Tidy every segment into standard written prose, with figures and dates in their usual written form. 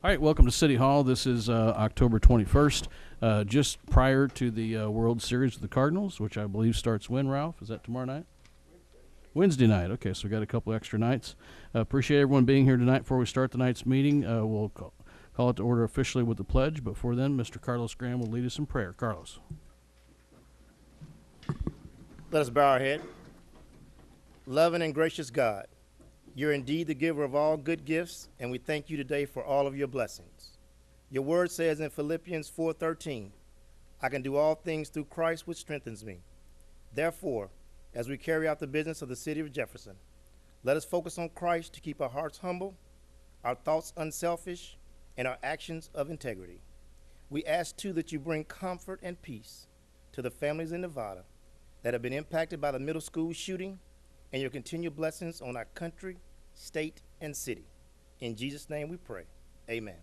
All right, welcome to City Hall. This is October 21st, just prior to the World Series of the Cardinals, which I believe starts when, Ralph? Is that tomorrow night? Wednesday night. Okay, so we got a couple extra nights. Appreciate everyone being here tonight. Before we start tonight's meeting, we'll call it to order officially with the pledge. But before then, Mr. Carlos Graham will lead us in prayer. Carlos. Let us bow our head. Loving and gracious God, you're indeed the giver of all good gifts, and we thank you today for all of your blessings. Your word says in Philippians 4:13, I can do all things through Christ which strengthens me. Therefore, as we carry out the business of the city of Jefferson, let us focus on Christ to keep our hearts humble, our thoughts unselfish, and our actions of integrity. We ask, too, that you bring comfort and peace to the families in Nevada that have been impacted by the middle school shooting, and your continued blessings on our country, state, and city. In Jesus' name we pray. Amen.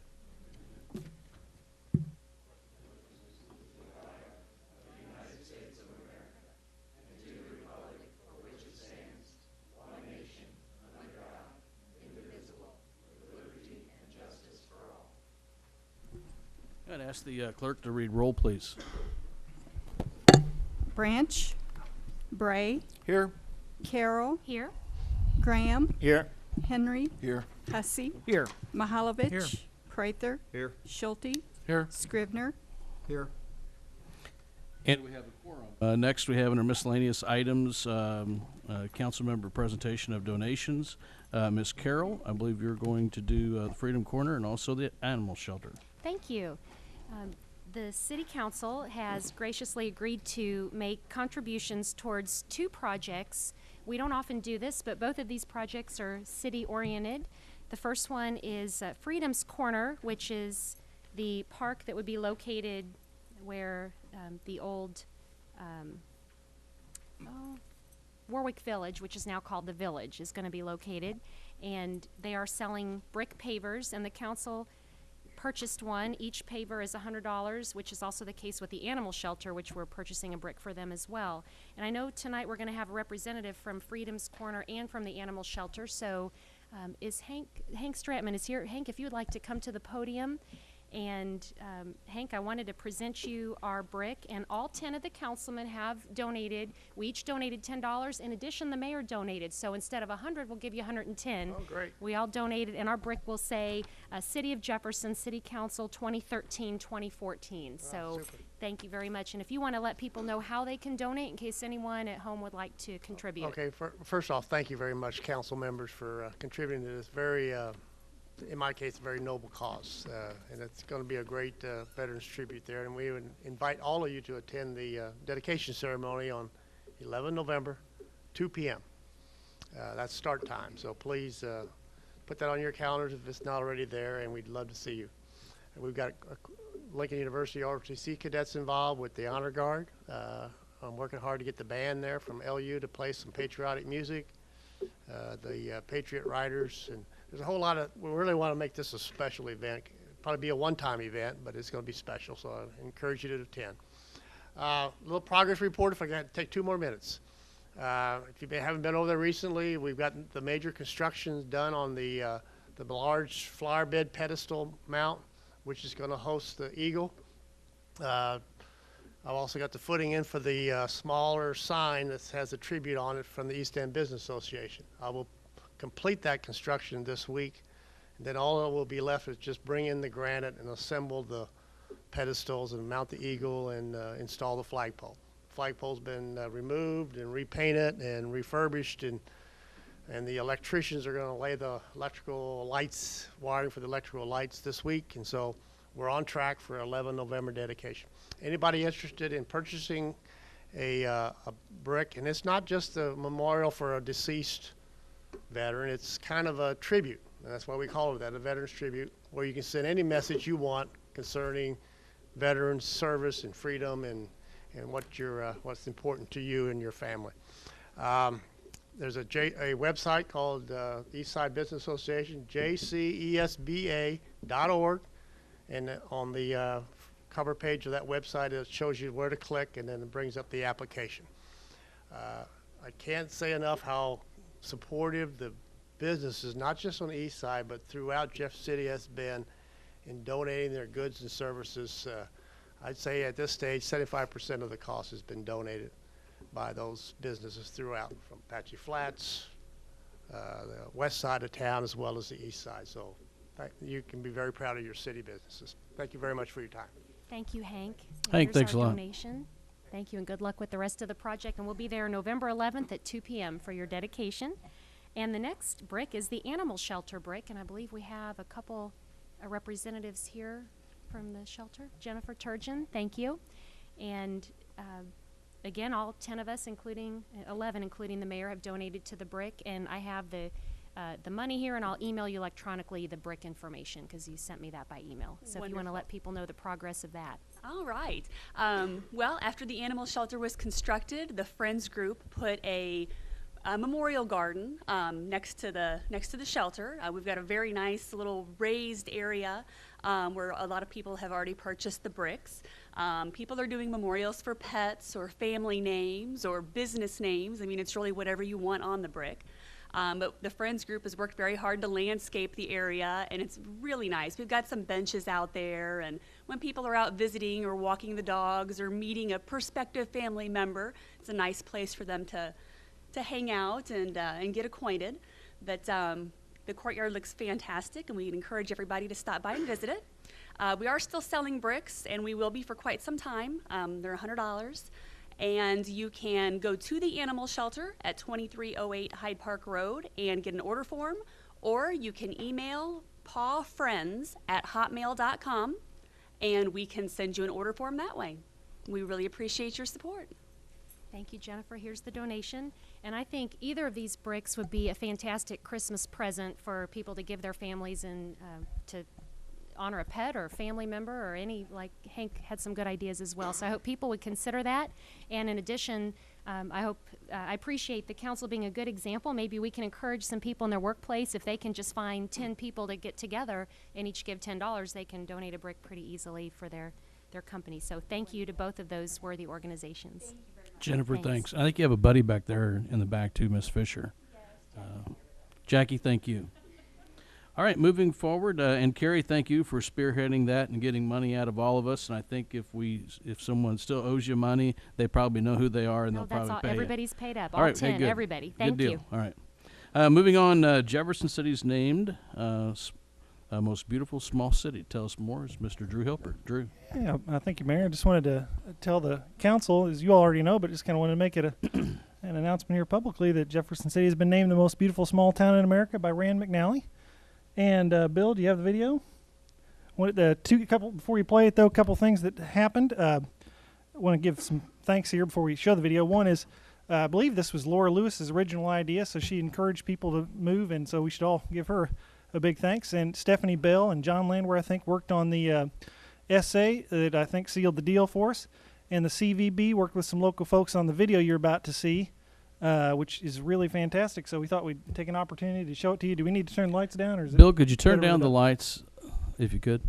I'd ask the clerk to read roll, please. Branch, Bray, Here. Carroll, Here. Graham, Here. Henry, Here. Hussey, Here. Mahalovich, Here. Prather, Here. Schulte, Here. Scrivener. Here. And we have a quorum. Next, we have under miscellaneous items, council member presentation of donations. Ms. Carroll, I believe you're going to do the Freedom Corner and also the animal shelter. Thank you. The City Council has graciously agreed to make contributions towards two projects. We don't often do this, but both of these projects are city-oriented. The first one is Freedom's Corner, which is the park that would be located where the old Warwick Village, which is now called the Village, is going to be located. And they are selling brick pavers, and the council purchased one. Each paver is $100, which is also the case with the animal shelter, which we're purchasing a brick for them as well. And I know tonight we're going to have a representative from Freedom's Corner and from the animal shelter. So is Hank Stratman is here. Hank, if you would like to come to the podium. And Hank, I wanted to present you our brick, and all 10 of the councilmen have donated. We each donated $10. In addition, the mayor donated. So instead of 100, we'll give you 110. Oh, great. We all donated, and our brick will say City of Jefferson, City Council 2013-2014. So super. Thank you very much. And if you want to let people know how they can donate in case anyone at home would like to contribute. Okay, first off, thank you very much, council members, for contributing to this very, in my case, a very noble cause. And it's going to be a great Veterans Tribute there. And we would invite all of you to attend the dedication ceremony on 11 November, 2 p.m. That's start time. So please put that on your calendars if it's not already there, and we'd love to see you. And we've got Lincoln University ROTC cadets involved with the Honor Guard. I'm working hard to get the band there from LU to play some patriotic music, the Patriot Riders, and there's a whole lot of, we really want to make this a special event. It'll probably be a one-time event, but it's going to be special, so I encourage you to attend. A little progress report if I can take 2 more minutes. If you haven't been over there recently, we've got the major constructions done on the large flower bed pedestal mount, which is going to host the Eagle. I've also got the footing in for the smaller sign that has a tribute on it from the East End Business Association. I will complete that construction this week, and then all that will be left is just bring in the granite and assemble the pedestals and mount the Eagle and install the flagpole. Flagpole's been removed and repainted and refurbished, and the electricians are going to lay the electrical lights, wiring for the electrical lights this week, and so we're on track for 11 November dedication. Anybody interested in purchasing a brick, and it's not just a memorial for a deceased veteran, it's kind of a tribute, and that's why we call it that, a veterans tribute, where you can send any message you want concerning veterans service and freedom and what's important to you and your family. There's a website called Eastside Business Association, jcesba.org, and on the cover page of that website it shows you where to click, and then it brings up the application. I can't say enough how supportive the businesses, not just on the east side, but throughout Jeff City has been in donating their goods and services. I'd say at this stage, 75% of the cost has been donated by those businesses throughout, from Apache Flats, the west side of town, as well as the east side. So you can be very proud of your city businesses. Thank you very much for your time. Thank you, Hank. And Hank, here's thanks our a lot. donation. Thank you, and good luck with the rest of the project. And we'll be there November 11th at 2 p.m. for your dedication. And the next brick is the animal shelter brick, and I believe we have a couple representatives here from the shelter. Jennifer Turgeon, thank you. And again, all 10 of us, including 11, including the mayor, have donated to the brick, and I have the money here, and I'll email you electronically the brick information because you sent me that by email. So if you want to Wonderful. let people know the progress of that. All right. Well, after the animal shelter was constructed, the Friends group put a memorial garden next to the shelter. We've got a very nice little raised area where a lot of people have already purchased the bricks. People are doing memorials for pets or family names or business names. I mean, it's really whatever you want on the brick. But the Friends group has worked very hard to landscape the area, and it's really nice. We've got some benches out there, and when people are out visiting or walking the dogs or meeting a prospective family member, it's a nice place for them to hang out and get acquainted. But the courtyard looks fantastic, and we'd encourage everybody to stop by and visit it. We are still selling bricks, and we will be for quite some time. They're $100. And you can go to the animal shelter at 2308 Hyde Park Road and get an order form, or you can email pawfriends@hotmail.com, and we can send you an order form that way. We really appreciate your support. Thank you, Jennifer. Here's the donation. And I think either of these bricks would be a fantastic Christmas present for people to give their families and to honor a pet or a family member or any, like Hank had some good ideas as well. So I hope people would consider that. And in addition, I appreciate the council being a good example. Maybe we can encourage some people in their workplace, if they can just find 10 people to get together and each give $10, they can donate a brick pretty easily for their company. So thank you to both of those worthy organizations. Jennifer, Thanks. thanks. I think you have a buddy back there in the back too, Miss Fisher. Jackie, thank you. All right, moving forward, and Carrie, thank you for spearheading that and getting money out of all of us. And I think if someone still owes you money, they probably know who they are, and No, they'll that's probably all. pay you. Everybody's paid up. All All right, hey, 10, good. everybody. Good Thank deal. you. All right. Moving on, Jefferson City's named most beautiful small city. Tell us more. Is Mr. Drew Hilpert. Drew. Yeah, thank you, Mayor. I just wanted to tell the council, as you all already know, but just kind of wanted to make it an announcement here publicly that Jefferson City has been named the most beautiful small town in America by Rand McNally. And Bill, do you have the video? Before you play it, though, a couple things that happened. I want to give some thanks here before we show the video. One is, I believe this was Laura Lewis's original idea, so she encouraged people to move, and so we should all give her a big thanks. And Stephanie Bell and John Landwehr, I think, worked on the essay that I think sealed the deal for us. And the CVB worked with some local folks on the video you're about to see, which is really fantastic. So we thought we'd take an opportunity to show it to you. Do we need to turn the lights down, or is Bill, it could you turn better down with the it? lights if you could?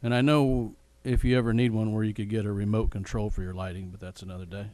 And I know if you ever need one where you could get a remote control for your lighting, but that's another day.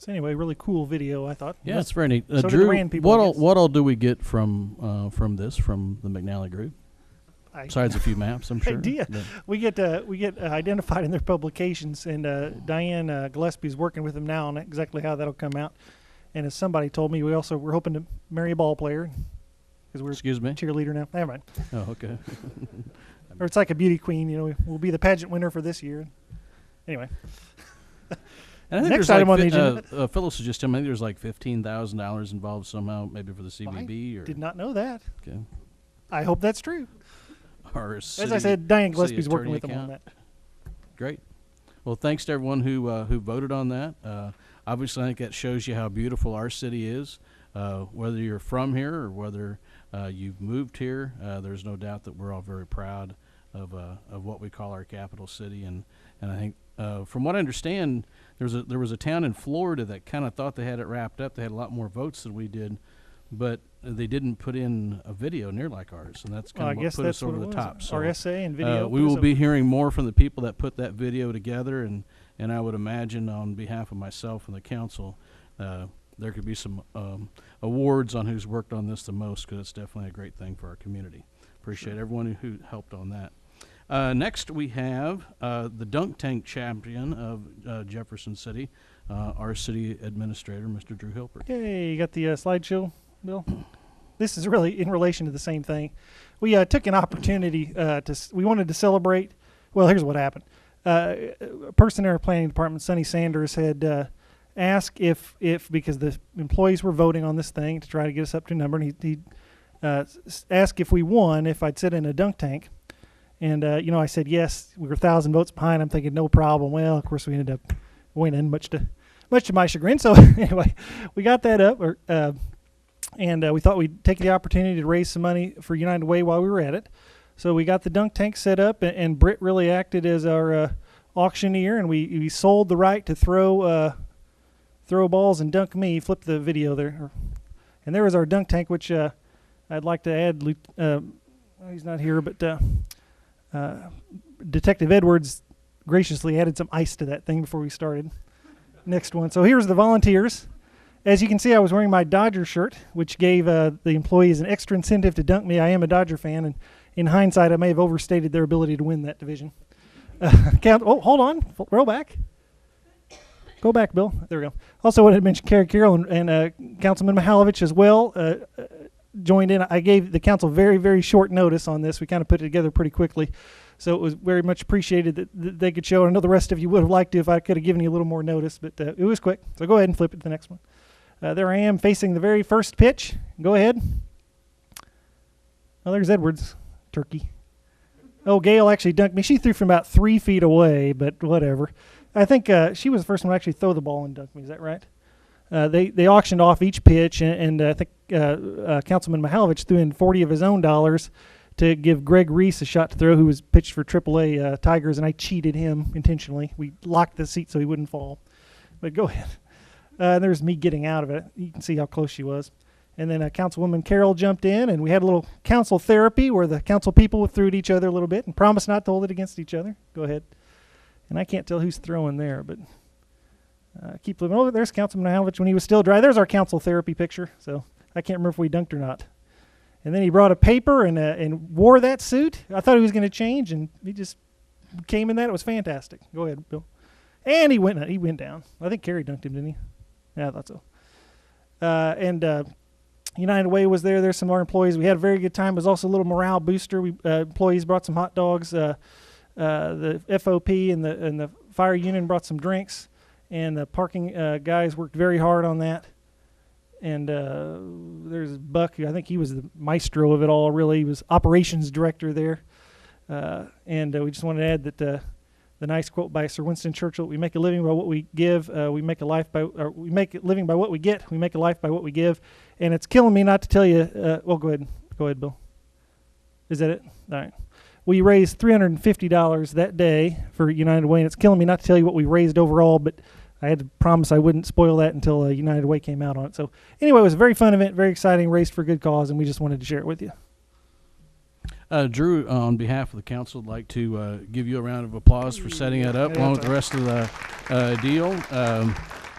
So anyway, really cool video, I thought. Yeah, it's very neat. So did the Drew, Rand people, what I all, guess. what all do we get from the McNally Group? I- Besides a few maps, I'm sure. idea. But- We get identified in their publications, and Diane Gillespie's working with them now on exactly how that'll come out. And as somebody told me, we're hoping to marry a ball player because we're Excuse me? cheerleader now. Never mind. Oh, okay. Or it's like a beauty queen, we'll be the pageant winner for this year. Anyway, And I think Next there's item like on the agenda. Phyllis was just telling me, I think there's like $15,000 involved somehow, maybe for the CBB or did not know that. okay, I hope that's true. or a As I city- said, Diane city Gillespie's working attorney with them on account. that. Great. Well, thanks to everyone who voted on that. Obviously, I think that shows you how beautiful our city is. Whether you're from here or whether you've moved here, there's no doubt that we're all very proud of what we call our capital city. And I think, from what I understand, there was a town in Florida that kind of thought they had it wrapped up. They had a lot more votes than we did, but they didn't put in a video near like ours, and that's Well, I kind of what guess put that's us over what it the was. top. So Our essay and video. we put us will over. be hearing more from the people that put that video together, and I would imagine on behalf of myself and the council, there could be some awards on who's worked on this the most, because it's definitely a great thing for our community. Appreciate everyone who helped on that. Next, we have the dunk tank champion of Jefferson City, our city administrator, Mr. Drew Hilper. Okay, you got the slideshow, Bill? This is really in relation to the same thing. We took an opportunity we wanted to celebrate. Well, here's what happened. A person in our planning department, Sonny Sanders, had asked if because the employees were voting on this thing to try to get us up to a number, and he asked if we won, if I'd sit in a dunk tank. And, I said yes. We were 1,000 votes behind. I'm thinking, no problem. Well, of course, we ended up winning, much to my chagrin. So, anyway, we got that up, and we thought we'd take the opportunity to raise some money for United Way while we were at it. So we got the dunk tank set up, and Britt really acted as our auctioneer, and we sold the right to throw balls and dunk me. Flip the video there. And there was our dunk tank, which I'd like to add. He's not here, but Detective Edwards graciously added some ice to that thing before we started. Next one. So here's the volunteers. As you can see, I was wearing my Dodger shirt, which gave the employees an extra incentive to dunk me. I am a Dodger fan, and in hindsight, I may have overstated their ability to win that division. Hold on. Roll back. Go back, Bill. There we go. Also wanted to mention Carrie Carroll and Councilman Mihalovich as well joined in. I gave the council very, very short notice on this. We kind of put it together pretty quickly. So it was very much appreciated that they could show. I know the rest of you would have liked to if I could have given you a little more notice, but it was quick. So go ahead and flip it to the next one. There I am facing the very first pitch. Go ahead. Oh, there's Edwards. Turkey. Oh, Gail actually dunked me. She threw from about 3 feet away, but whatever. I think she was the first one to actually throw the ball and dunk me. Is that right? They auctioned off each pitch, and I think Councilman Mihalovich threw in 40 of his own dollars to give Greg Reese a shot to throw, who was pitched for AAA Tigers, and I cheated him intentionally. We locked the seat so he wouldn't fall. But go ahead. There's me getting out of it. You can see how close she was. And then Councilwoman Carroll jumped in, and we had a little council therapy where the council people threw at each other a little bit and promised not to hold it against each other. Go ahead. And I can't tell who's throwing there, but keep living. Oh, there's Councilman Mihalovich when he was still dry. There's our council therapy picture. So I can't remember if we dunked or not. And then he brought a paper and wore that suit. I thought he was going to change, and he just came in that. It was fantastic. Go ahead, Bill. And he went down. I think Kerry dunked him, didn't he? Yeah, I thought so. And United Way was there. There's some of our employees. We had a very good time. It was also a little morale booster. Employees brought some hot dogs. The FOP and the fire union brought some drinks, and the parking guys worked very hard on that. And there's Buck. I think he was the maestro of it all, really. He was operations director there. And we just wanted to add that the nice quote by Sir Winston Churchill: "We make a living by what we give. We make a living by what we get. We make a life by what we give." And it's killing me not to tell you. Well, go ahead, Bill. Is that it? All right. We raised $350 that day for United Way, and it's killing me not to tell you what we raised overall, but I had to promise I wouldn't spoil that until United Way came out on it. So anyway, it was a very fun event, very exciting, raised for a good cause, and we just wanted to share it with you. Drew, on behalf of the council, I'd like to give you a round of applause for setting that up, along with the rest of the deal.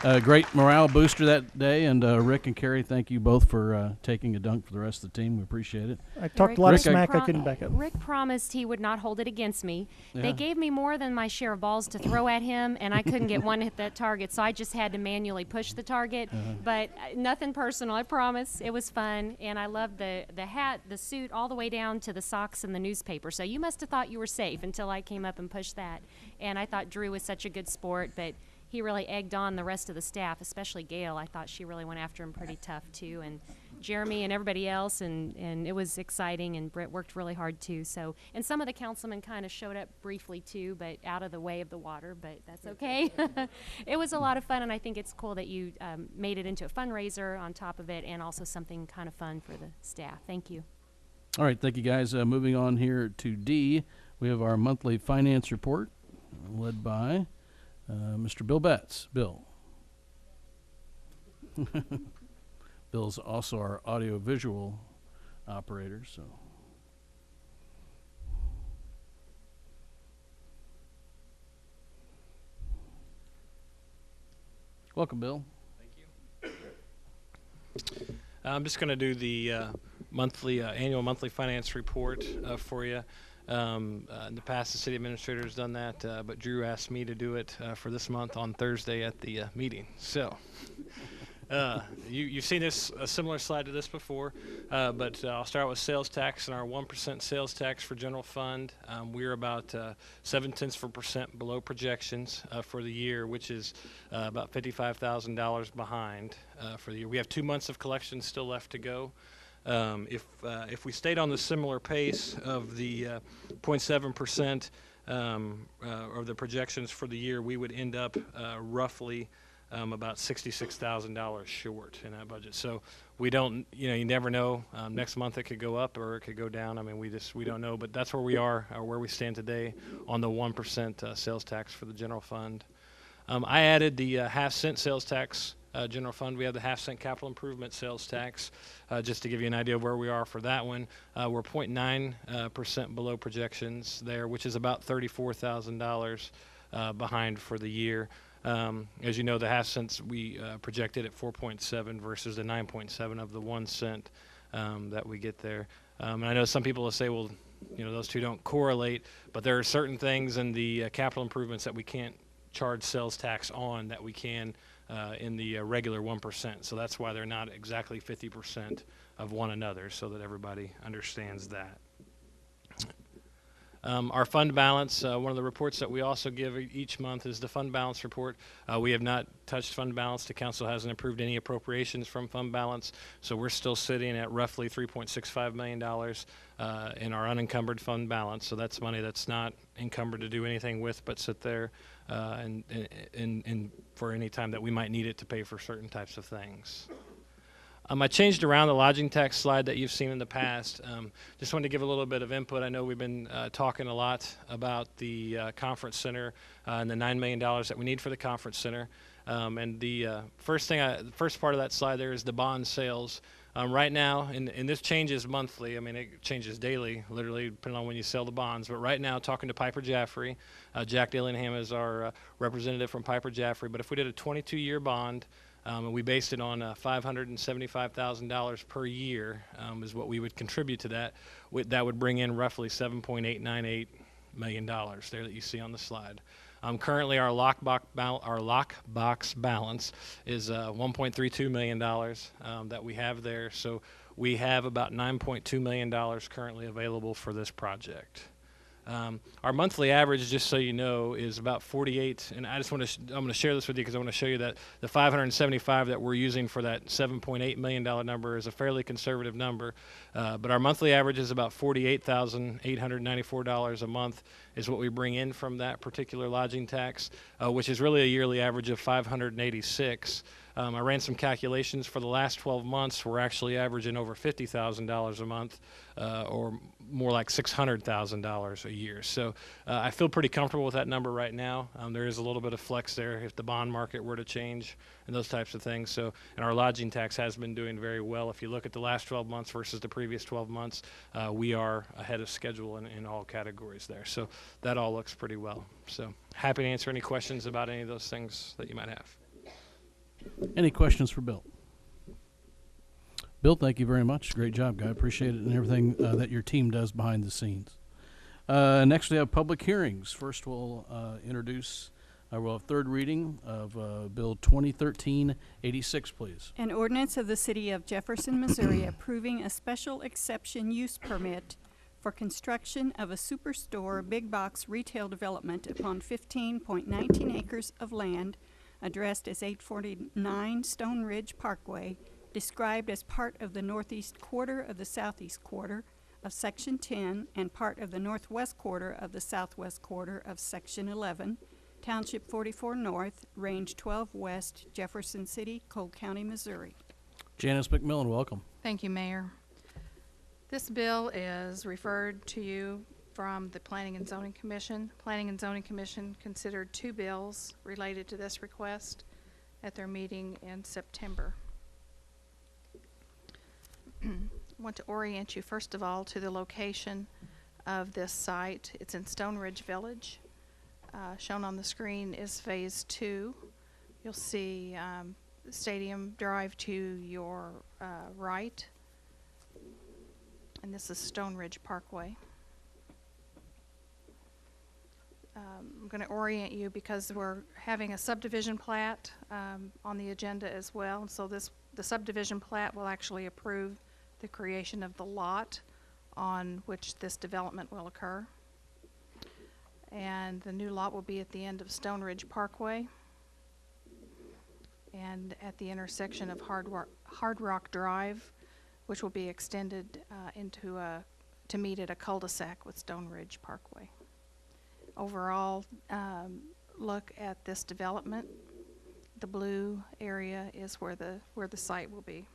Great morale booster that day, and Rick and Carrie, thank you both for taking a dunk for the rest of the team. We appreciate it. I talked a lot of Rick, smack. I couldn't back up. Rick promised he would not hold it against me. Yeah. They gave me more than my share of balls to throw at him, and I couldn't get one to hit that target, so I just had to manually push the target. But nothing personal, I promise. It was fun, and I loved the hat, the suit, all the way down to the socks and the newspaper. So you must have thought you were safe until I came up and pushed that. And I thought Drew was such a good sport, but he really egged on the rest of the staff, especially Gail. I thought she really went after him pretty tough, too, and Jeremy and everybody else, and it was exciting, and Britt worked really hard, too. So, and some of the councilmen kind of showed up briefly, too, but out of the way of the water, but that's okay. It was a lot of fun, and I think it's cool that you made it into a fundraiser on top of it, and also something kind of fun for the staff. Thank you. All right, thank you, guys. Moving on here to D, we have our monthly finance report led by Mr. Bill Betts. Bill. Bill's also our audio-visual operator, so. Welcome, Bill. I'm just going to do the annual monthly finance report for you. In the past, the city administrator has done that, but Drew asked me to do it for this month on Thursday at the meeting. So you've seen a similar slide to this before, but I'll start with sales tax and our 1% sales tax for general fund. We're about 0.7% below projections for the year, which is about $55,000 behind for the year. We have 2 months of collections still left to go. If we stayed on the similar pace of the 0.7% of the projections for the year, we would end up roughly about $66,000 short in that budget. So we don't, you never know. Next month it could go up or it could go down. I mean, we don't know. But that's where we are, where we stand today on the 1% sales tax for the general fund. I added the half-cent sales tax. General fund, we have the half-cent capital improvement sales tax. Just to give you an idea of where we are for that one, we're 0.9% below projections there, which is about $34,000 behind for the year. As you know, the half cents we projected at 4.7 versus the 9.7 of the 1 cent that we get there. And I know some people will say, well, those two don't correlate, but there are certain things in the capital improvements that we can't charge sales tax on that we can in the regular 1%. So that's why they're not exactly 50% of one another, so that everybody understands that. Our fund balance, one of the reports that we also give each month is the fund balance report. We have not touched fund balance. The council hasn't approved any appropriations from fund balance, so we're still sitting at roughly $3.65 million in our unencumbered fund balance. So that's money that's not encumbered to do anything with, but sit there and for any time that we might need it to pay for certain types of things. I changed around the lodging tax slide that you've seen in the past. Just wanted to give a little bit of input. I know we've been talking a lot about the conference center and the $9 million that we need for the conference center. And the first part of that slide there is the bond sales. Right now, and this changes monthly. I mean, it changes daily, literally, depending on when you sell the bonds. But right now, talking to Piper Jaffray, Jack Dillingham is our representative from Piper Jaffray. But if we did a 22-year bond, and we based it on $575,000 per year is what we would contribute to that. That would bring in roughly $7.898 million there that you see on the slide. Currently, our lockbox balance is $1.32 million that we have there. So we have about $9.2 million currently available for this project. Our monthly average, just so you know, is about 48, and I'm going to share this with you because I want to show you that the 575 that we're using for that $7.8 million number is a fairly conservative number, but our monthly average is about $48,894 a month is what we bring in from that particular lodging tax, which is really a yearly average of $586. I ran some calculations for the last 12 months. We're actually averaging over $50,000 a month, or more like $600,000 a year. So I feel pretty comfortable with that number right now. There is a little bit of flex there if the bond market were to change and those types of things. So, and our lodging tax has been doing very well. If you look at the last 12 months versus the previous 12 months, we are ahead of schedule in all categories there. So that all looks pretty well. So happy to answer any questions about any of those things that you might have. Any questions for Bill? Bill, thank you very much. Great job, guy. Appreciate it and everything that your team does behind the scenes. Next, we have public hearings. First, we'll we'll have third reading of Bill 2013-86, please. An ordinance of the City of Jefferson, Missouri approving a special exception use permit for construction of a superstore big box retail development upon 15.19 acres of land addressed as 849 Stone Ridge Parkway, described as part of the northeast quarter of the southeast quarter of Section 10 and part of the northwest quarter of the southwest quarter of Section 11, Township 44 North, Range 12 West, Jefferson City, Cole County, Missouri. Janice McMillan, welcome. Thank you, Mayor. This bill is referred to you from the Planning and Zoning Commission. Planning and Zoning Commission considered 2 bills related to this request at their meeting in September. I want to orient you first of all to the location of this site. It's in Stone Ridge Village. Shown on the screen is Phase 2. You'll see Stadium Drive to your right, and this is Stone Ridge Parkway. I'm going to orient you because we're having a subdivision plat on the agenda as well. So the subdivision plat will actually approve the creation of the lot on which this development will occur. And the new lot will be at the end of Stone Ridge Parkway and at the intersection of Hard Rock Drive, which will be extended to meet at a cul-de-sac with Stone Ridge Parkway. Overall, look at this development. The blue area is where the site will be.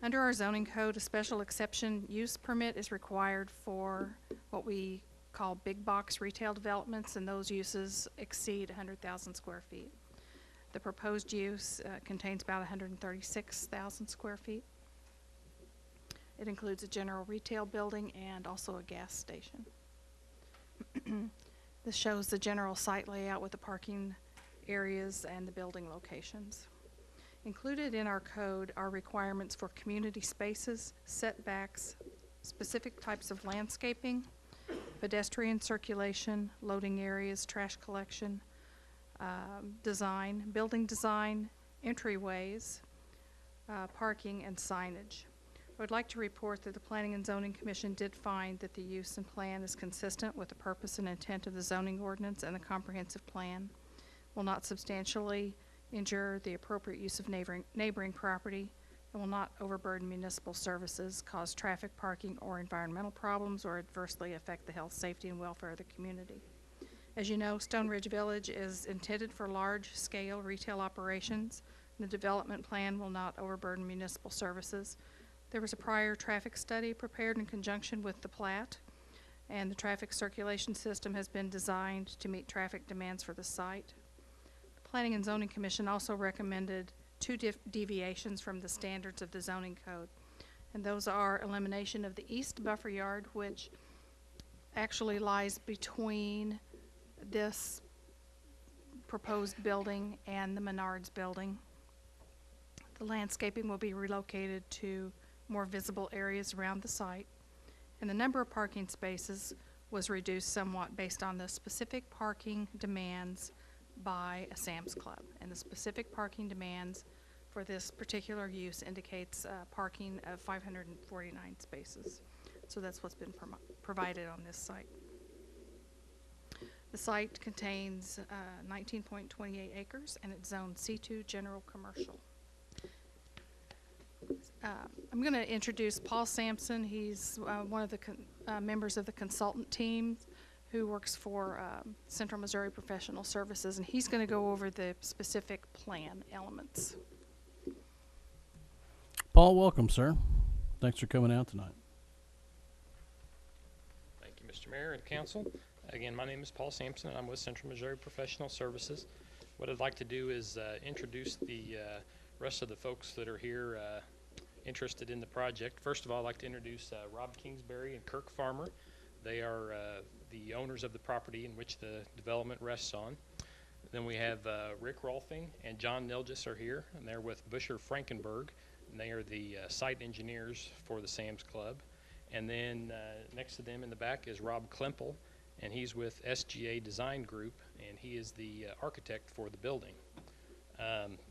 Under our zoning code, a special exception use permit is required for what we call big box retail developments, and those uses exceed 100,000 square feet. The proposed use contains about 136,000 square feet. It includes a general retail building and also a gas station. This shows the general site layout with the parking areas and the building locations. Included in our code are requirements for community spaces, setbacks, specific types of landscaping, pedestrian circulation, loading areas, trash collection, building design, entryways, parking, and signage. I would like to report that the Planning and Zoning Commission did find that the use and plan is consistent with the purpose and intent of the zoning ordinance and the comprehensive plan, will not substantially injure the appropriate use of neighboring property, and will not overburden municipal services, cause traffic, parking, or environmental problems, or adversely affect the health, safety, and welfare of the community. As you know, Stone Ridge Village is intended for large-scale retail operations. The development plan will not overburden municipal services. There was a prior traffic study prepared in conjunction with the plat, and the traffic circulation system has been designed to meet traffic demands for the site. Planning and Zoning Commission also recommended 2 deviations from the standards of the zoning code, and those are elimination of the east buffer yard, which actually lies between this proposed building and the Menards building. The landscaping will be relocated to more visible areas around the site, and the number of parking spaces was reduced somewhat based on the specific parking demands by a Sam's Club, and the specific parking demands for this particular use indicates parking of 549 spaces. So that's what's been provided on this site. The site contains 19.28 acres, and it's zoned C2 General Commercial. I'm going to introduce Paul Sampson. He's one of the members of the consultant team who works for Central Missouri Professional Services, and he's going to go over the specific plan elements. Paul, welcome, sir. Thanks for coming out tonight. Thank you, Mr. Mayor and Council. Again, my name is Paul Sampson, and I'm with Central Missouri Professional Services. What I'd like to do is introduce the rest of the folks that are here interested in the project. First of all, I'd like to introduce Rob Kingsbury and Kirk Farmer. They are the owners of the property in which the development rests on. Then we have Rick Rolfing and John Nilgis are here, and they're with Busher Frankenberg, and they are the site engineers for the Sam's Club. And then next to them in the back is Rob Klempel, and he's with SGA Design Group, and he is the architect for the building.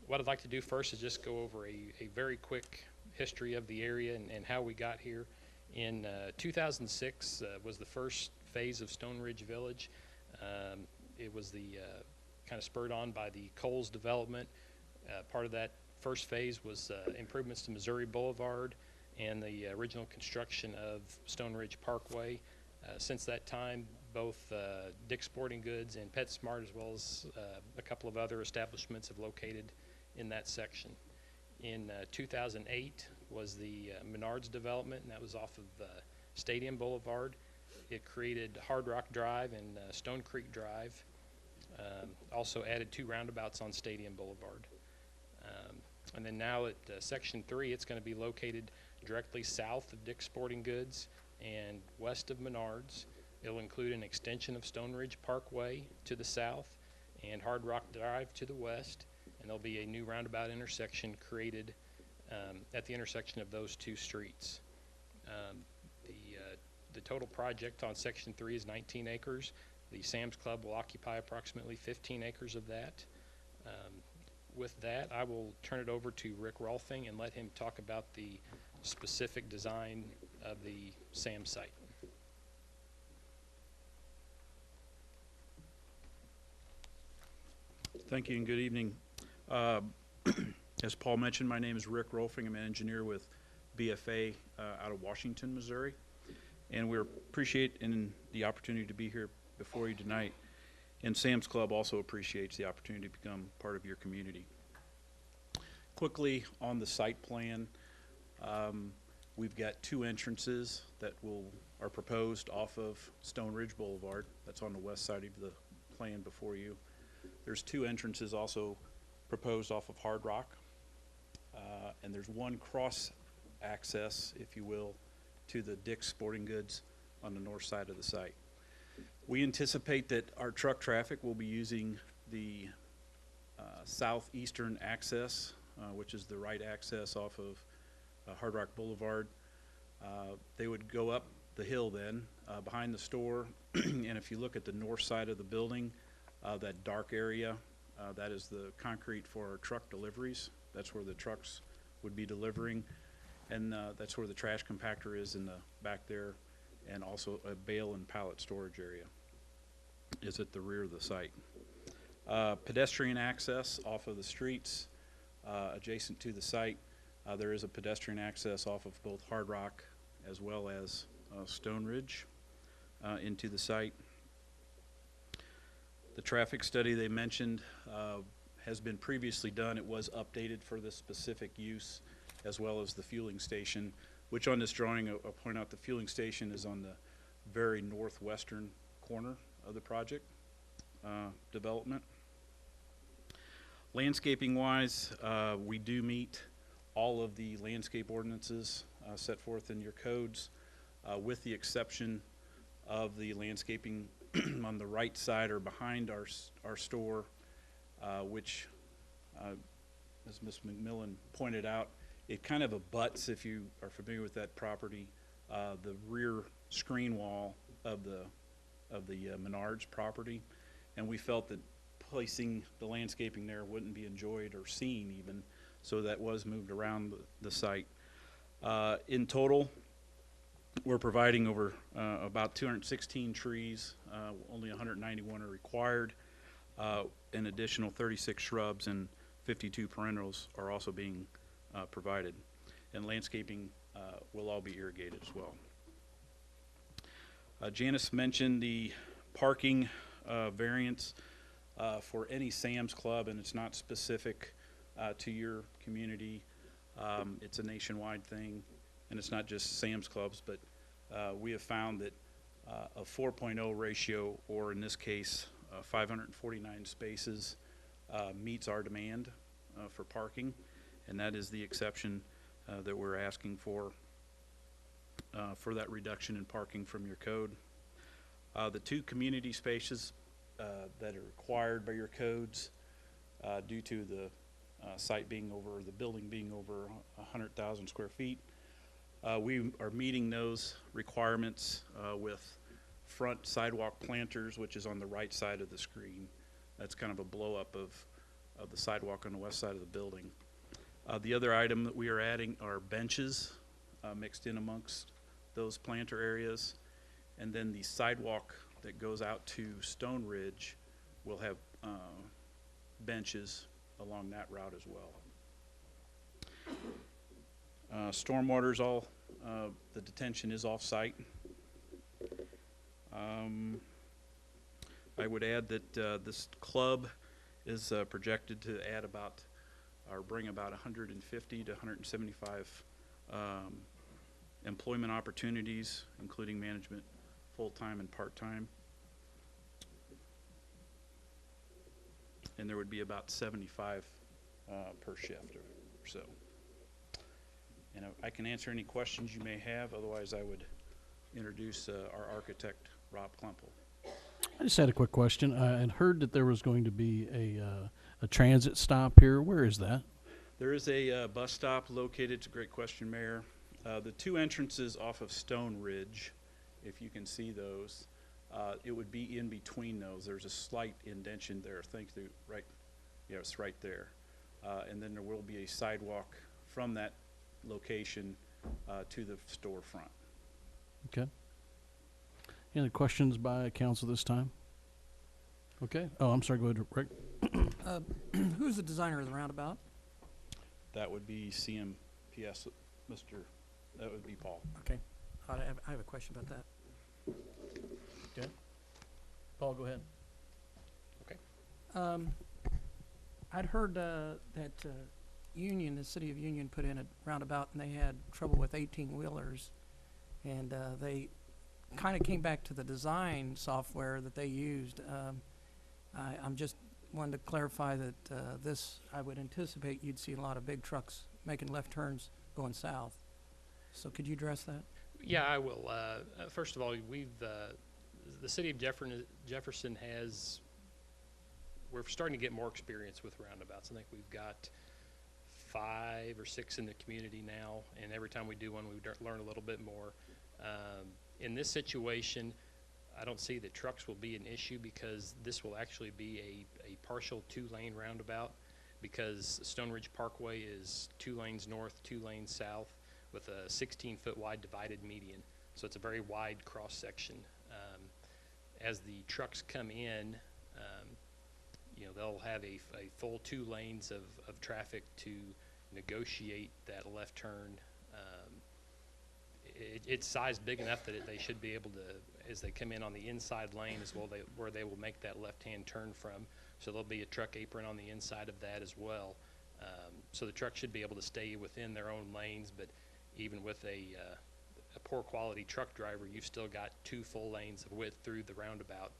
What I'd like to do first is just go over a very quick history of the area and how we got here. In 2006 was the first phase of Stone Ridge Village. It was the kind of spurred on by the Coles development. Part of that first phase was improvements to Missouri Boulevard and the original construction of Stone Ridge Parkway. Since that time, both Dick's Sporting Goods and PetSmart, as well as a couple of other establishments, have located in that section. In 2008 was the Menards development, and that was off of Stadium Boulevard. It created Hard Rock Drive and Stone Creek Drive. Also added 2 roundabouts on Stadium Boulevard. And then now at Section 3, it's going to be located directly south of Dick's Sporting Goods and west of Menards. It'll include an extension of Stone Ridge Parkway to the south and Hard Rock Drive to the west, and there'll be a new roundabout intersection created at the intersection of those 2 streets. The total project on Section 3 is 19 acres. The Sam's Club will occupy approximately 15 acres of that. With that, I will turn it over to Rick Rolfing and let him talk about the specific design of the Sam's site. Thank you and good evening. As Paul mentioned, my name is Rick Rolfing. I'm an engineer with BFA out of Washington, Missouri. And we appreciate the opportunity to be here before you tonight. And Sam's Club also appreciates the opportunity to become part of your community. Quickly on the site plan, we've got 2 entrances that are proposed off of Stone Ridge Boulevard. That's on the west side of the plan before you. There's 2 entrances also proposed off of Hard Rock. And there's 1 cross access, if you will, to the Dick's Sporting Goods on the north side of the site. We anticipate that our truck traffic will be using the southeastern access, which is the right access off of Hard Rock Boulevard. They would go up the hill then behind the store, and if you look at the north side of the building, that dark area, that is the concrete for our truck deliveries. That's where the trucks would be delivering, and that's where the trash compactor is in the back there, and also a bale and pallet storage area is at the rear of the site. Pedestrian access off of the streets adjacent to the site. There is a pedestrian access off of both Hard Rock as well as Stone Ridge into the site. The traffic study they mentioned has been previously done. It was updated for this specific use, as well as the fueling station, which on this drawing, I'll point out the fueling station is on the very northwestern corner of the project development. Landscaping wise, we do meet all of the landscape ordinances set forth in your codes, with the exception of the landscaping on the right side or behind our store, which, as Ms. McMillan pointed out, it kind of abuts, if you are familiar with that property, the rear screen wall of the Menards property, and we felt that placing the landscaping there wouldn't be enjoyed or seen even, so that was moved around the site. In total, we're providing over about 216 trees, only 191 are required. An additional 36 shrubs and 52 perennials are also being provided, and landscaping will all be irrigated as well. Janice mentioned the parking variance for any Sam's Club, and it's not specific to your community. It's a nationwide thing, and it's not just Sam's Clubs, but we have found that a 4.0 ratio, or in this case 549 spaces, meets our demand for parking, and that is the exception that we're asking for that reduction in parking from your code. The 2 community spaces that are required by your codes due to the site being over, the building being over 100,000 square feet. We are meeting those requirements with front sidewalk planters, which is on the right side of the screen. That's kind of a blow up of the sidewalk on the west side of the building. The other item that we are adding are benches mixed in amongst those planter areas. And then the sidewalk that goes out to Stone Ridge will have benches along that route as well. Stormwater's all, the detention is off-site. I would add that this club is projected to add about, or bring about 150 to 175 employment opportunities, including management, full-time and part-time. And there would be about 75 per shift or so. And I can answer any questions you may have. Otherwise, I would introduce our architect, Rob Klempel. I just had a quick question. I had heard that there was going to be a transit stop here. Where is that? There is a bus stop located. It's a great question, Mayor. The two entrances off of Stone Ridge, if you can see those, it would be in between those. There's a slight indentation there. Thank you. Right, yeah, it's right there. And then there will be a sidewalk from that location to the storefront. Okay. Any other questions by council this time? Okay. Oh, I'm sorry. Go ahead, Rick. Who's the designer of the roundabout? That would be CMPS, that would be Paul. Okay. I have a question about that. Okay. Paul, go ahead. Okay. I'd heard that Union, the city of Union, put in a roundabout and they had trouble with 18-wheelers, and they kind of came back to the design software that they used. I'm just wanted to clarify that this, I would anticipate you'd see a lot of big trucks making left turns going south. So could you address that? Yeah, I will. First of all, the city of Jefferson we're starting to get more experience with roundabouts. I think we've got 5 or 6 in the community now, and every time we do one, we learn a little bit more. In this situation, I don't see that trucks will be an issue because this will actually be a partial 2-lane roundabout, because Stone Ridge Parkway is 2 lanes north, 2 lanes south, with a 16-foot wide divided median. So it's a very wide cross section. As the trucks come in, they'll have a full 2 lanes of traffic to negotiate that left turn. It's sized big enough that they should be able to, as they come in on the inside lane as well, where they will make that left-hand turn from. So there'll be a truck apron on the inside of that as well. So the truck should be able to stay within their own lanes, but even with a poor quality truck driver, you've still got 2 full lanes of width through the roundabout.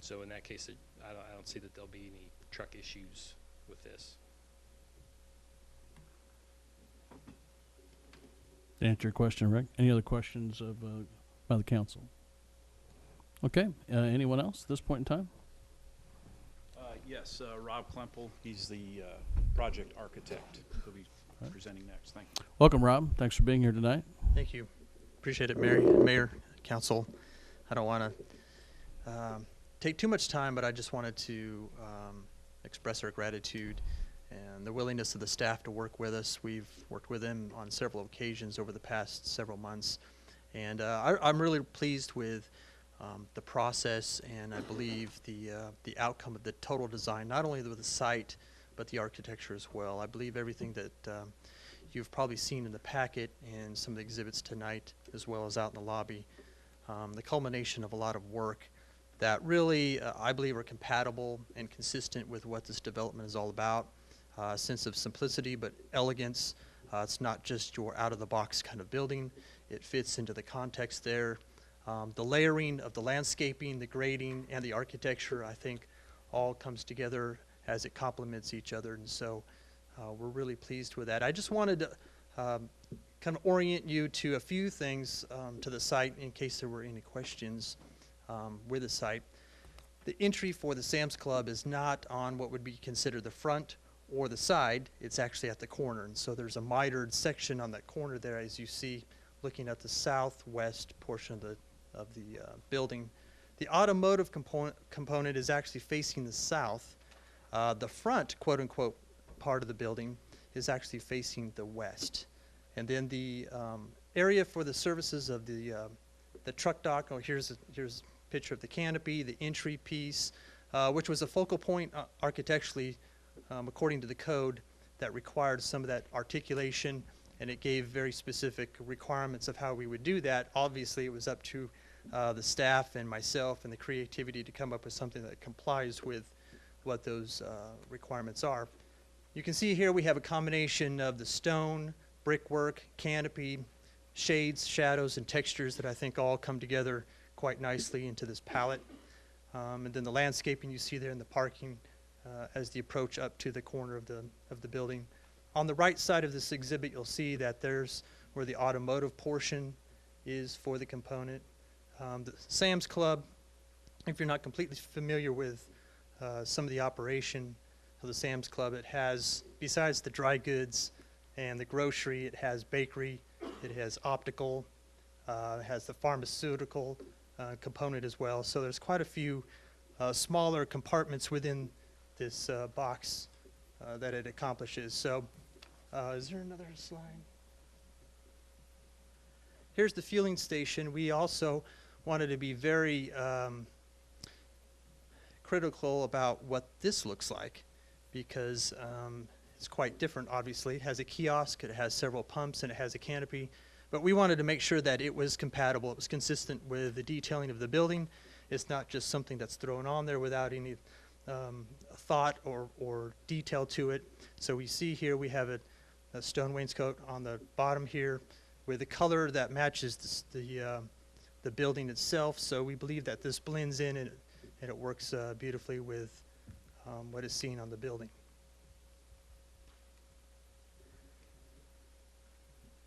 So in that case, I don't see that there'll be any truck issues with this. To answer your question, Rick. Any other questions by the council? Okay. Anyone else at this point in time? Yes, Rob Klempel. He's the project architect. He'll be presenting next. Thank you. Welcome, Rob. Thanks for being here tonight. Thank you. Appreciate it, Mayor, Council. I don't want to take too much time, but I just wanted to express our gratitude and the willingness of the staff to work with us. We've worked with them on several occasions over the past several months, and I'm really pleased with the process, and I believe the outcome of the total design, not only with the site, but the architecture as well. I believe everything that you've probably seen in the packet and some of the exhibits tonight, as well as out in the lobby, the culmination of a lot of work that really, I believe, are compatible and consistent with what this development is all about. A sense of simplicity but elegance. It's not just your out-of-the-box kind of building. It fits into the context there. The layering of the landscaping, the grading, and the architecture, I think, all comes together as it complements each other, and so we're really pleased with that. I just wanted to kind of orient you to a few things to the site in case there were any questions with the site. The entry for the Sam's Club is not on what would be considered the front or the side. It's actually at the corner. And so there's a mitered section on that corner there, as you see, looking at the southwest portion of the building. The automotive component is actually facing the south. The front, quote unquote, part of the building is actually facing the west. And then the area for the services of the truck dock, oh, here's a picture of the canopy, the entry piece, which was a focal point architecturally, according to the code, that required some of that articulation, and it gave very specific requirements of how we would do that. Obviously, it was up to the staff and myself and the creativity to come up with something that complies with what those requirements are. You can see here we have a combination of the stone, brickwork, canopy, shades, shadows, and textures that I think all come together quite nicely into this palette. And then the landscaping you see there in the parking as the approach up to the corner of the building. On the right side of this exhibit, you'll see that there's where the automotive portion is for the component. The Sam's Club, if you're not completely familiar with some of the operation of the Sam's Club, it has, besides the dry goods and the grocery, it has bakery, it has optical, it has the pharmaceutical component as well. So there's quite a few smaller compartments within this box that it accomplishes. So is there another slide? Here's the fueling station. We also wanted to be very critical about what this looks like, because it's quite different, obviously. It has a kiosk, it has several pumps, and it has a canopy. But we wanted to make sure that it was compatible. It was consistent with the detailing of the building. It's not just something that's thrown on there without any thought or detail to it. So we see here we have a stone wainscot on the bottom here with a color that matches the building itself. So we believe that this blends in and it works beautifully with what is seen on the building.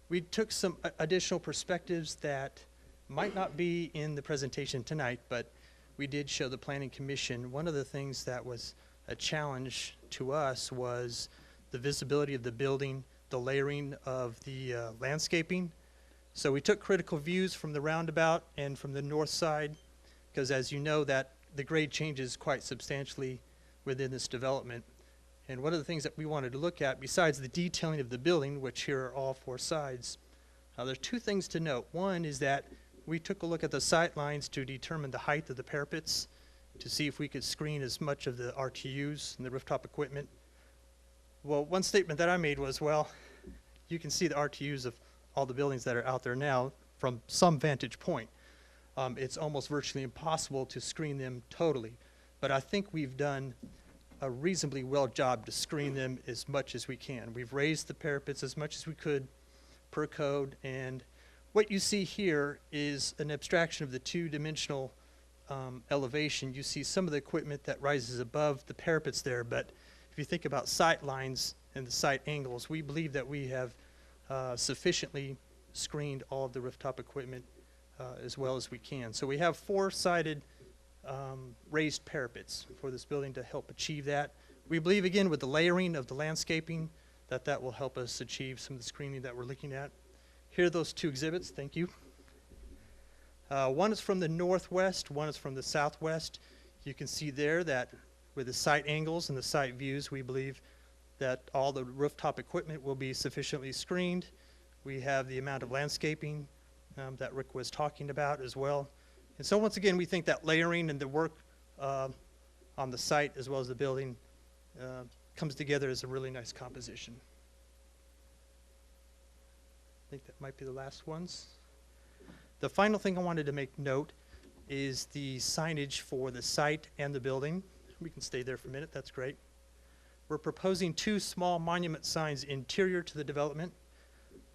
We took some additional perspectives that might not be in the presentation tonight, but we did show the Planning Commission. One of the things that was a challenge to us was the visibility of the building, the layering of the landscaping. So we took critical views from the roundabout and from the north side, because as you know, that the grade changes quite substantially within this development. And one of the things that we wanted to look at, besides the detailing of the building, which here are all four sides, there's two things to note. One is that we took a look at the sight lines to determine the height of the parapets to see if we could screen as much of the RTUs and the rooftop equipment. Well, one statement that I made was, well, you can see the RTUs of all the buildings that are out there now from some vantage point. It's almost virtually impossible to screen them totally. But I think we've done a reasonably well job to screen them as much as we can. We've raised the parapets as much as we could per code, and what you see here is an abstraction of the two-dimensional elevation. You see some of the equipment that rises above the parapets there, but if you think about sight lines and the sight angles, we believe that we have sufficiently screened all of the rooftop equipment as well as we can. So we have four-sided raised parapets for this building to help achieve that. We believe, again, with the layering of the landscaping, that will help us achieve some of the screening that we're looking at. Here are those two exhibits. Thank you. One is from the northwest, one is from the southwest. You can see there that with the site angles and the site views, we believe that all the rooftop equipment will be sufficiently screened. We have the amount of landscaping that Rick was talking about as well. And so once again, we think that layering and the work on the site as well as the building comes together as a really nice composition. I think that might be the last ones. The final thing I wanted to make note is the signage for the site and the building. We can stay there for a minute, that's great. We're proposing two small monument signs interior to the development.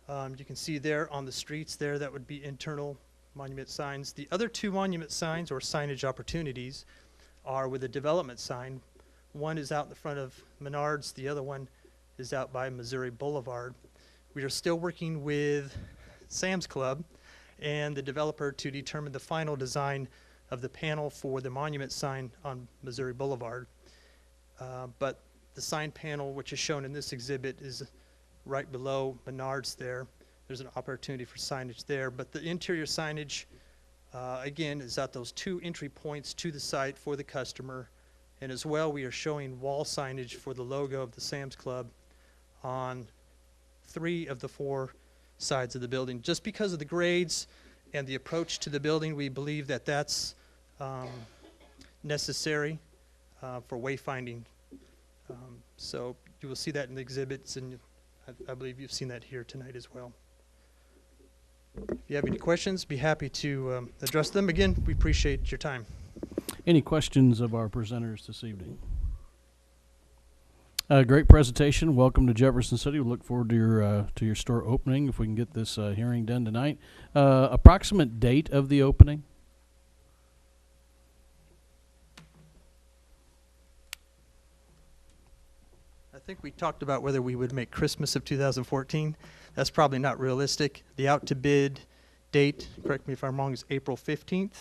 You can see there on the streets there, that would be internal monument signs. The other two monument signs or signage opportunities are with a development sign. One is out in the front of Menards, the other one is out by Missouri Boulevard. We are still working with Sam's Club and the developer to determine the final design of the panel for the monument sign on Missouri Boulevard. But the sign panel, which is shown in this exhibit, is right below Menards there. There's an opportunity for signage there, but the interior signage, again, is at those 2 entry points to the site for the customer. And as well, we are showing wall signage for the logo of the Sam's Club on 3 of the 4 sides of the building. Just because of the grades and the approach to the building, we believe that that's necessary for wayfinding. So you will see that in the exhibits, and I believe you've seen that here tonight as well. If you have any questions, be happy to address them. Again, we appreciate your time. Any questions of our presenters this evening? Great presentation. Welcome to Jefferson City. We look forward to your store opening if we can get this hearing done tonight. Approximate date of the opening? I think we talked about whether we would make Christmas of 2014. That's probably not realistic. The out to bid date, correct me if I'm wrong, is April 15th.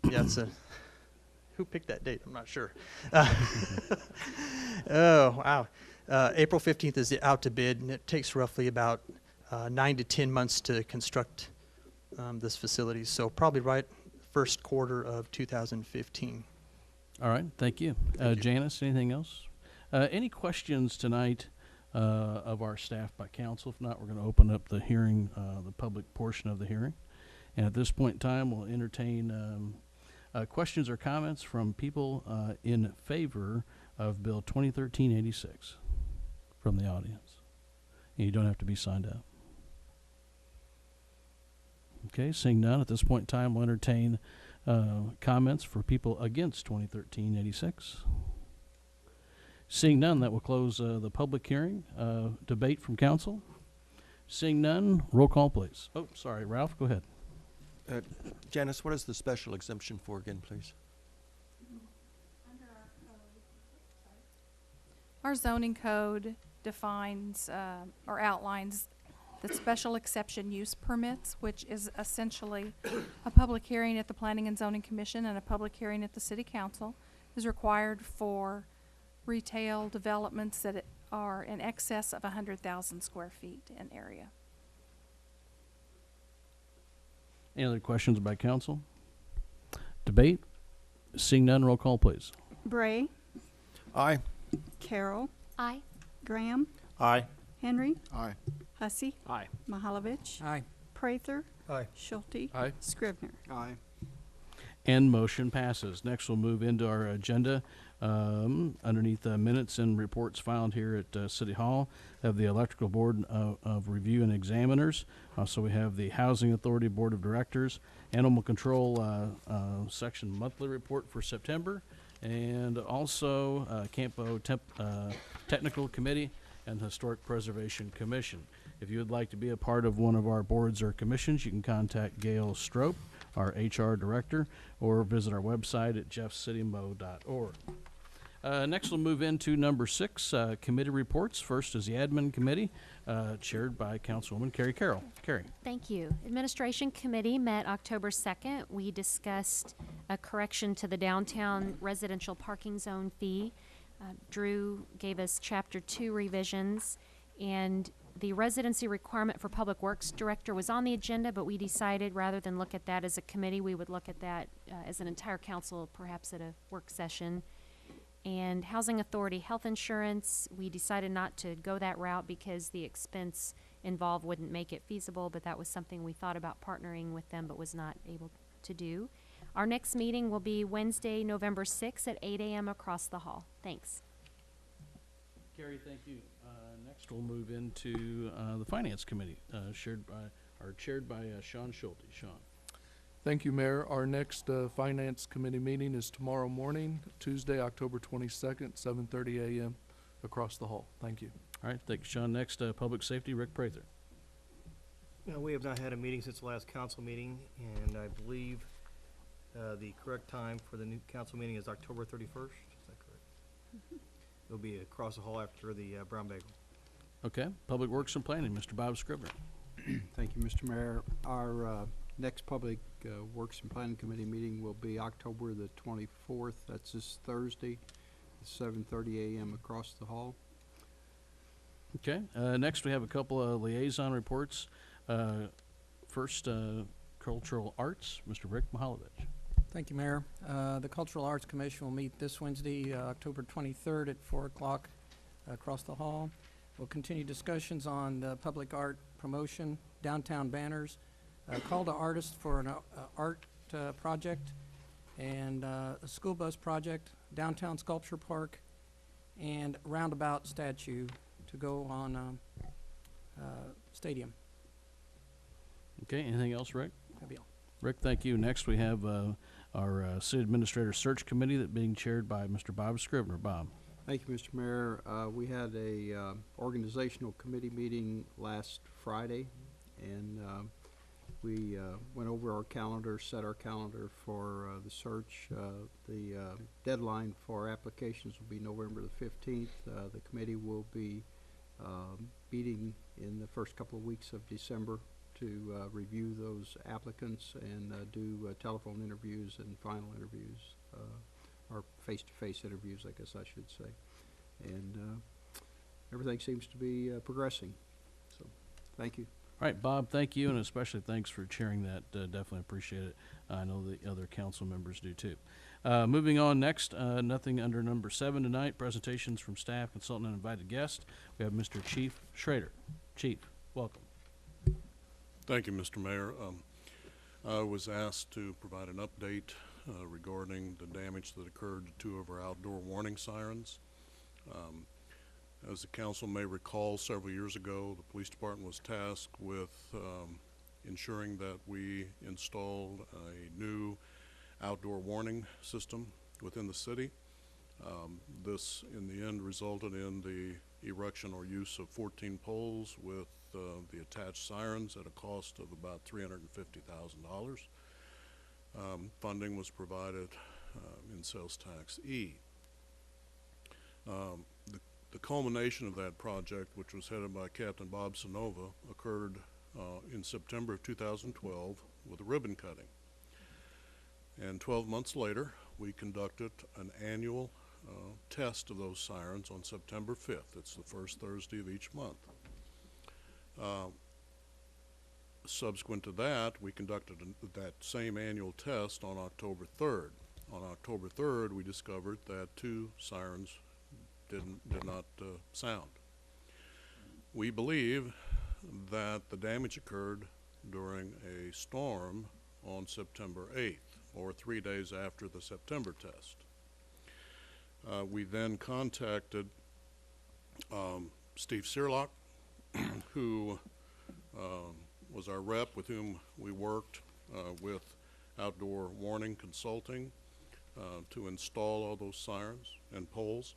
Yeah, it's a, who picked that date? I'm not sure. Oh, wow. April 15th is the out to bid, and it takes roughly about 9 to 10 months to construct this facility. So probably right first quarter of 2015. All right, thank you. Janice, anything else? Any questions tonight of our staff by council? If not, we're going to open up the hearing, the public portion of the hearing. And at this point in time, we'll entertain questions or comments from people in favor of Bill 2013-86 from the audience. And you don't have to be signed up. Okay, seeing none, at this point in time, we'll entertain comments for people against 2013-86. Seeing none, that will close the public hearing. Debate from council. Seeing none, roll call, please. Oh, sorry, Ralph, go ahead. Janice, what is the special exemption for again, please? Our zoning code defines or outlines the special exception use permits, which is essentially a public hearing at the Planning and Zoning Commission and a public hearing at the City Council, is required for retail developments that are in excess of 100,000 square feet in area. Any other questions by council? Debate? Seeing none, roll call, please. Bray, Aye. Carroll, Aye. Graham, Aye. Henry, Aye. Hussey, Aye. Mahalovich, Aye. Prather, Aye. Schulte, Aye. Scrivener. Aye. And motion passes. Next, we'll move into our agenda. Underneath minutes and reports found here at City Hall of the Electrical Board of Review and Examiners. So we have the Housing Authority Board of Directors, Animal Control Section Monthly Report for September, and also Campo Technical Committee and Historic Preservation Commission. If you would like to be a part of one of our boards or commissions, you can contact Gail Strope, our HR director, or visit our website at jeffcitymo.org. Next, we'll move into number 6, committee reports. First is the Admin Committee, chaired by Councilwoman Carrie Carroll. Carrie. Thank you. Administration Committee met October 2nd. We discussed a correction to the downtown residential parking zone fee. Drew gave us Chapter 2 revisions, and the residency requirement for Public Works Director was on the agenda, but we decided rather than look at that as a committee, we would look at that as an entire council, perhaps at a work session. And Housing Authority Health Insurance, we decided not to go that route because the expense involved wouldn't make it feasible, but that was something we thought about partnering with them but was not able to do. Our next meeting will be Wednesday, November 6th at 8 a.m. across the hall. Thanks. Carrie, thank you. Next, we'll move into the Finance Committee, chaired by Sean Schulte. Sean. Thank you, Mayor. Our next Finance Committee meeting is tomorrow morning, Tuesday, October 22nd, 7:30 a.m. across the hall. Thank you. All right, thank you, Sean. Next, Public Safety, Rick Prather. We have not had a meeting since the last council meeting, and I believe the correct time for the new council meeting is October 31st. Is that correct? It'll be across the hall after the Brown Bagel. Okay, Public Works and Planning, Mr. Bob Scrivener. Thank you, Mr. Mayor. Our Next Public Works and Planning Committee meeting will be October the 24th. That's this Thursday, 7:30 a.m. across the hall. Okay. Next, we have a couple of liaison reports. First, Cultural Arts, Mr. Rick Mihalovich. Thank you, Mayor. The Cultural Arts Commission will meet this Wednesday, October 23rd at 4 o'clock across the hall. We'll continue discussions on the public art promotion, downtown banners, call to artists for an art project, and a school bus project, downtown sculpture park, and roundabout statue to go on stadium. Okay. Anything else, Rick? That'd be all. Rick, thank you. Next, we have our City Administrator Search Committee that being chaired by Mr. Bob Scrivener. Bob. Thank you, Mr. Mayor. We had a organizational committee meeting last Friday, and we went over our calendar, set our calendar for the search. The deadline for applications will be November the 15th. The committee will be meeting in the first couple of weeks of December to review those applicants and do telephone interviews and final interviews, or face-to-face interviews, I guess I should say. And everything seems to be progressing. So, thank you. All right, Bob, thank you, and especially thanks for chairing that. Definitely appreciate it. I know the other council members do too. Moving on next, nothing under number 7 tonight. Presentations from staff, consultant, and invited guest. We have Mr. Chief Schrader. Chief, welcome. Thank you, Mr. Mayor. I was asked to provide an update regarding the damage that occurred to 2 of our outdoor warning sirens. As the council may recall, several years ago, the police department was tasked with ensuring that we installed a new outdoor warning system within the city. This, in the end, resulted in the erection or use of 14 poles with the attached sirens at a cost of about $350,000. Funding was provided in sales tax E. The culmination of that project, which was headed by Captain Bob Sonova, occurred in September of 2012 with a ribbon cutting. And 12 months later, we conducted an annual test of those sirens on September 5th. It's the first Thursday of each month. Subsequent to that, we conducted that same annual test on October 3rd. On October 3rd, we discovered that 2 sirens did not sound. We believe that the damage occurred during a storm on September 8th, or 3 days after the September test. We then contacted Steve Searlock, who was our rep with whom we worked with Outdoor Warning Consulting to install all those sirens and poles.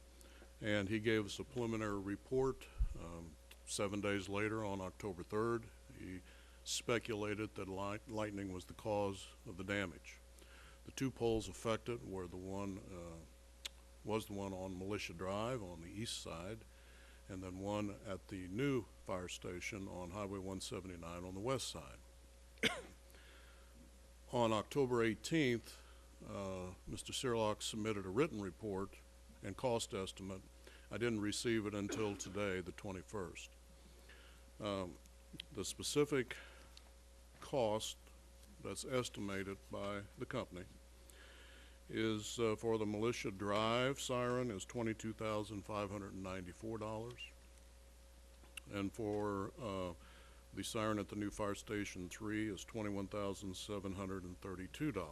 And he gave us a preliminary report 7 days later on October 3rd. He speculated that lightning was the cause of the damage. The 2 poles affected were the one on Militia Drive on the east side, and then one at the new fire station on Highway 179 on the west side. On October 18th, Mr. Searlock submitted a written report and cost estimate. I didn't receive it until today, the 21st. The specific cost that's estimated by the company is for the Militia Drive siren is $22,594, and for the siren at the new fire station 3 is $21,732.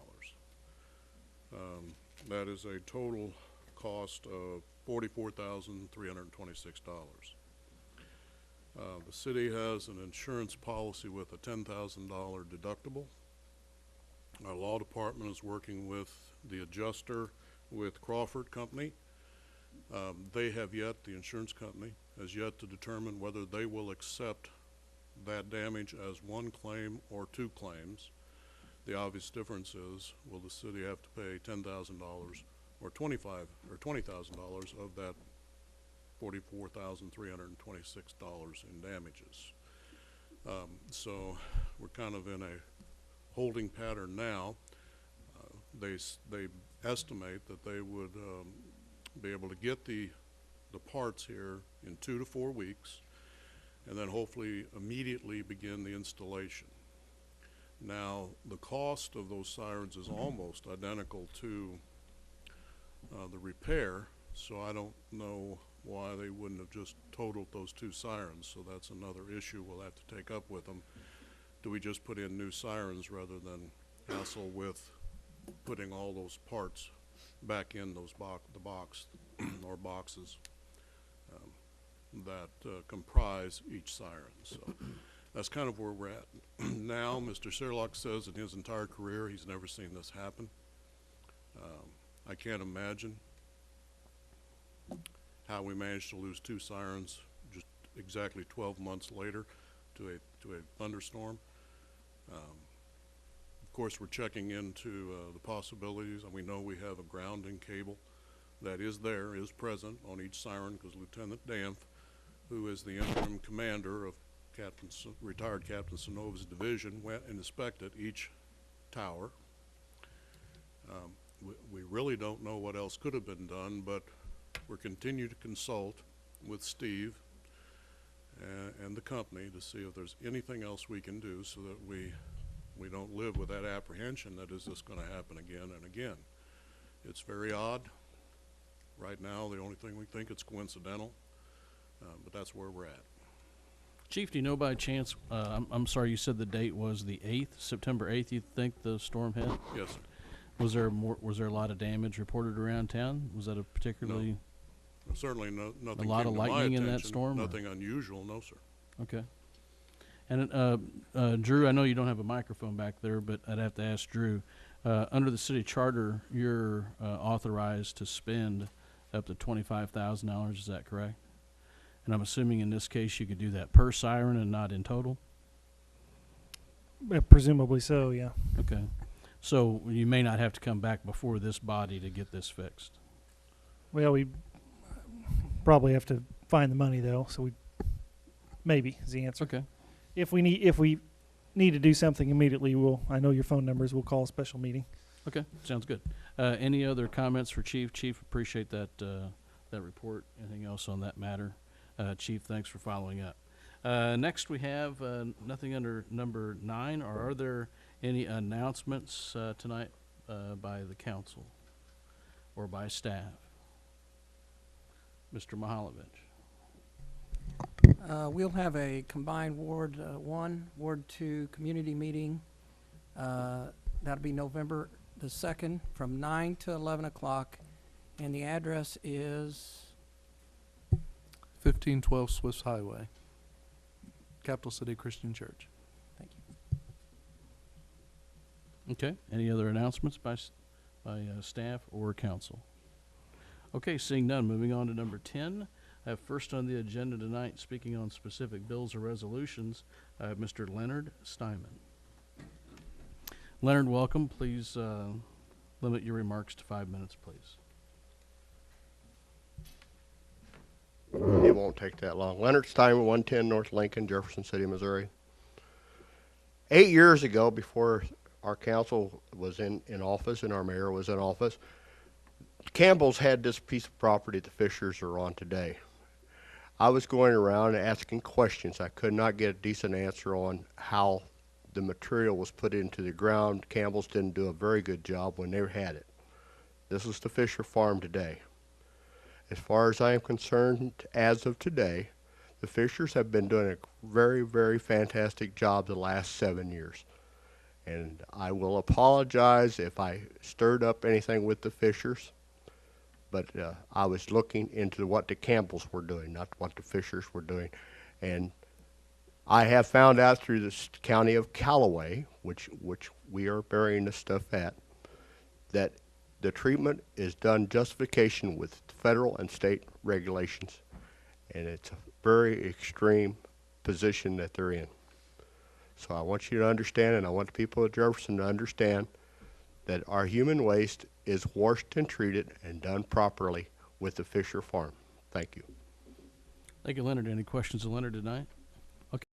That is a total cost of $44,326. The city has an insurance policy with a $10,000 deductible. Our law department is working with the adjuster with Crawford Company. They have yet, the insurance company has yet to determine whether they will accept that damage as 1 claim or 2 claims. The obvious difference is, will the city have to pay $10,000 or $20,000 of that $44,326 in damages? So we're kind of in a holding pattern now. They estimate that they would be able to get the parts here in 2 to 4 weeks, and then hopefully immediately begin the installation. Now, the cost of those sirens is almost identical to the repair, so I don't know why they wouldn't have just totaled those 2 sirens, so that's another issue we'll have to take up with them. Do we just put in new sirens rather than hassle with putting all those parts back in those the box or boxes that comprise each siren? So that's kind of where we're at now. Mr. Serlock says in his entire career he's never seen this happen. I can't imagine how we managed to lose 2 sirens just exactly 12 months later to a thunderstorm. Of course, we're checking into the possibilities, and we know we have a grounding cable that is present on each siren, because Lieutenant Danf, who is the interim commander of retired Captain Sanova's division, went and inspected each tower. We really don't know what else could have been done, but we're continuing to consult with Steve and the company to see if there's anything else we can do so that we don't live with that apprehension that is this going to happen again and again. It's very odd. Right now, the only thing we think it's coincidental, but that's where we're at. Chief, do you know by chance, I'm sorry, you said the date was the 8th, September 8th, you think the storm hit? Yes, sir. Was there a lot of damage reported around town? Was that a particularly... No. Certainly nothing. A lot of lightning in that storm? Nothing unusual, no, sir. Okay. And Drew, I know you don't have a microphone back there, but I'd have to ask Drew. Under the city charter, you're authorized to spend up to $25,000. Is that correct? And I'm assuming in this case you could do that per siren and not in total? Presumably so, yeah. Okay. So you may not have to come back before this body to get this fixed. Well, we probably have to find the money though, so we maybe is the answer. Okay. If we need to do something immediately, I know your phone numbers. We'll call a special meeting. Okay, sounds good. Any other comments for Chief? Chief, appreciate that that report. Anything else on that matter? Chief, thanks for following up. Next, we have nothing under number 9. Or are there any announcements tonight by the council or by staff? Mr. Mihalovich. We'll have a combined Ward 1, Ward 2 community meeting. That'll be November the 2nd from 9 to 11 o'clock. And the address is 1512 Swiss Highway, Capital City Christian Church. Thank you. Okay. Any other announcements by staff or council? Okay, seeing none, moving on to number 10. I have first on the agenda tonight, speaking on specific bills or resolutions, I have Mr. Leonard Steinman. Leonard, welcome. Please limit your remarks to 5 minutes, please. It won't take that long. Leonard Steinman, 110 North Lincoln, Jefferson City, Missouri. 8 years ago, before our council was in office and our mayor was in office, Campbell's had this piece of property the Fishers are on today. I was going around and asking questions. I could not get a decent answer on how the material was put into the ground. Campbell's didn't do a very good job when they had it. This is the Fisher farm today. As far as I am concerned, as of today, the Fishers have been doing a very, very fantastic job the last 7 years. And I will apologize if I stirred up anything with the Fishers, but I was looking into what the Campbells were doing, not what the Fishers were doing. And I have found out through the county of Callaway, which we are burying the stuff at, that the treatment is done justification with federal and state regulations. And it's a very extreme position that they're in. So I want you to understand, and I want the people of Jefferson to understand, that our human waste is washed and treated and done properly with the Fisher farm. Thank you. Thank you, Leonard. Any questions of Leonard tonight?